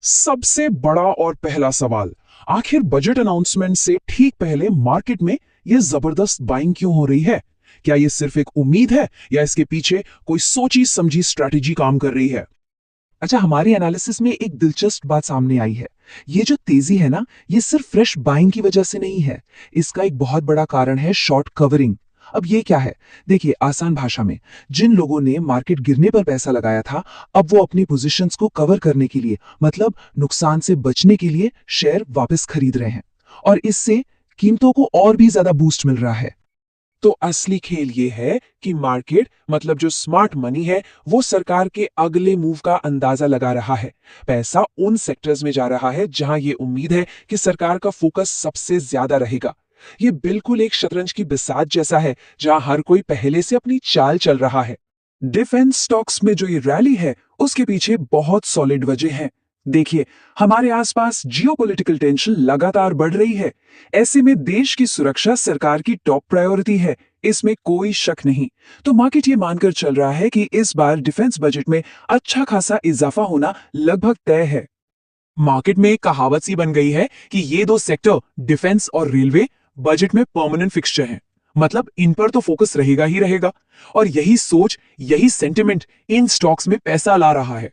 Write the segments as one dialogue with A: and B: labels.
A: सबसे बड़ा और पहला सवाल, आखिर बजट अनाउंसमेंट से ठीक पहले मार्केट में यह जबरदस्त बाइंग क्यों हो रही है? क्या यह सिर्फ एक उम्मीद है या इसके पीछे कोई सोची समझी स्ट्रैटेजी काम कर रही है?
B: अच्छा, हमारे एनालिसिस में एक दिलचस्प बात सामने आई है। ये जो तेजी है ना, ये सिर्फ फ्रेश बाइंग की वजह से नहीं है। इसका एक बहुत बड़ा कारण है शॉर्ट कवरिंग। अब ये क्या है? देखिए, आसान भाषा में, जिन लोगों ने मार्केट गिरने पर पैसा लगाया था, अब वो अपनी पोजीशंस को कवर करने के लिए, मतलब नुकसान से बचने के लिए शेयर वापस खरीद रहे हैं। और इससे कीमतों को और भी ज्यादा बूस्ट मिल रहा है।
A: तो असली खेल ये है कि मार्केट, मतलब जो स्मार्ट मनी है, वो सरकार के अगले मूव का अंदाजा लगा रहा है। पैसा उन सेक्टर्स में जा रहा है जहां ये उम्मीद है कि सरकार का फोकस सबसे ज्यादा रहेगा। ये बिल्कुल एक शतरंज की बिसात जैसा है, जहां हर कोई पहले से अपनी चाल चल रहा है। डिफेंस स्टॉक्स में जो ये रैली है, उसके पीछे बहुत सॉलिड वजह है। देखिए, हमारे आसपास जियोपॉलिटिकल टेंशन लगातार बढ़ रही है। ऐसे में देश की सुरक्षा सरकार की टॉप प्रायोरिटी है, इसमें कोई शक नहीं। तो मार्केट ये मानकर चल रहा है कि इस बार डिफेंस बजट में अच्छा खासा इजाफा होना लगभग तय है। मार्केट में एक कहावत सी बन गई है कि ये दो सेक्टर, डिफेंस और रेलवे, बजट में परमानेंट फिक्सचर हैं। मतलब इन पर तो फोकस रहेगा ही रहेगा। और यही सोच, यही सेंटिमेंट इन स्टॉक्स में पैसा ला रहा है।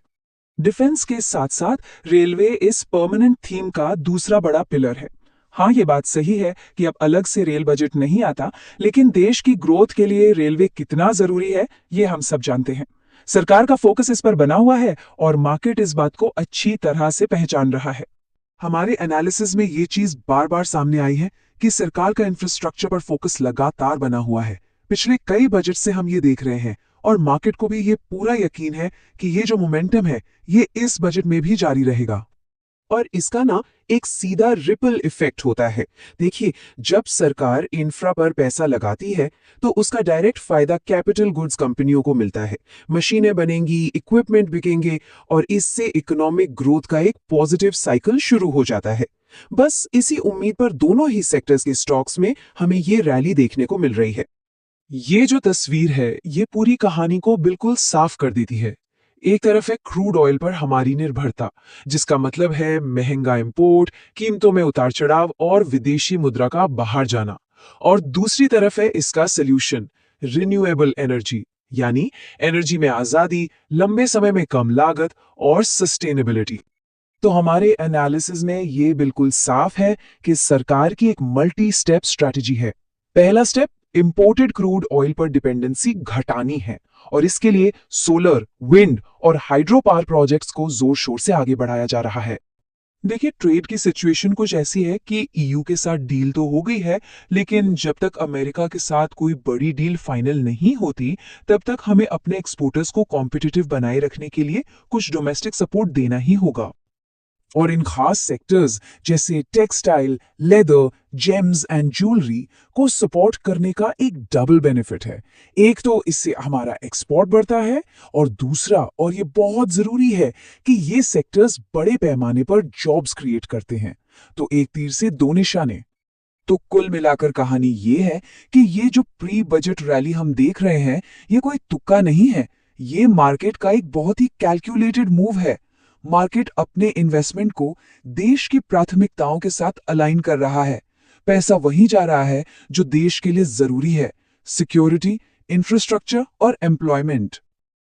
A: डिफेंस के साथ साथ रेलवे इस परमानेंट थीम का दूसरा बड़ा पिलर है। हाँ, ये बात सही है कि अब अलग से रेल बजट नहीं आता, लेकिन देश की ग्रोथ के लिए रेलवे कितना जरूरी है, ये हम सब जानते हैं। सरकार का फोकस इस पर बना हुआ है और मार्केट इस बात को अच्छी तरह से पहचान रहा है। हमारे एनालिसिस में ये चीज बार बार सामने आई है कि सरकार का इंफ्रास्ट्रक्चर पर फोकस लगातार बना हुआ है। पिछले कई बजट से हम ये देख रहे हैं और मार्केट को भी ये पूरा यकीन है कि ये जो मोमेंटम है, ये इस बजट में भी जारी रहेगा। और इसका ना एक सीधा रिपल इफेक्ट होता है। देखिए, जब सरकार इंफ्रा पर पैसा लगाती है, तो उसका डायरेक्ट फायदा कैपिटल गुड्स कंपनियों को मिलता है। मशीनें बनेंगी, इक्विपमेंट बिकेंगे और इससे इकोनॉमिक ग्रोथ का एक पॉजिटिव साइकिल शुरू हो जाता है। बस इसी उम्मीद पर दोनों ही सेक्टर्स के स्टॉक्स में हमें ये रैली देखने को मिल रही है। ये जो तस्वीर है, ये पूरी कहानी को बिल्कुल साफ कर देती है। एक तरफ है क्रूड ऑयल पर हमारी निर्भरता, जिसका मतलब है महंगा इंपोर्ट, कीमतों में उतार चढ़ाव और विदेशी मुद्रा का बाहर जाना। और दूसरी तरफ है इसका सल्यूशन, रिन्यूएबल एनर्जी, यानी एनर्जी में आजादी, लंबे समय में कम लागत और सस्टेनेबिलिटी। तो हमारे एनालिसिस में ये बिल्कुल साफ है कि सरकार की एक मल्टी स्टेप स्ट्रैटेजी है। पहला स्टेप, इंपोर्टेड क्रूड ऑयल पर डिपेंडेंसी घटानी है और इसके लिए सोलर, विंड और हाइड्रो पावर प्रोजेक्ट्स को जोर शोर से आगे बढ़ाया जा रहा है। देखिए, ट्रेड की सिचुएशन कुछ ऐसी है कि ईयू के साथ डील तो हो गई है, लेकिन जब तक अमेरिका के साथ कोई बड़ी डील फाइनल नहीं होती, तब तक हमें अपने एक्सपोर्टर्स को कॉम्पिटिटिव बनाए रखने के लिए कुछ डोमेस्टिक सपोर्ट देना ही होगा। और इन खास सेक्टर्स जैसे textile, leather, James and jewellery को सपोर्ट करने का एक डबल बेनिफिट है। एक तो इससे हमारा एक्सपोर्ट बढ़ता है और दूसरा, और ये बहुत जरूरी है, कि ये सेक्टर्स बड़े पैमाने पर जॉब्स क्रिएट करते हैं। तो एक तीर से दो निशाने। तो कुल मिलाकर कहानी ये है कि ये जो प्री बजट रैली हम देख रहे हैं, ये कोई तुक्का नहीं है। ये मार्केट का एक बहुत ही कैलकुलेटेड मूव है। मार्केट अपने इन्वेस्टमेंट को देश की प्राथमिकताओं के साथ अलाइन कर रहा है। पैसा वहीं जा रहा है जो देश के लिए जरूरी है: सिक्योरिटी, इंफ्रास्ट्रक्चर और एम्प्लॉयमेंट।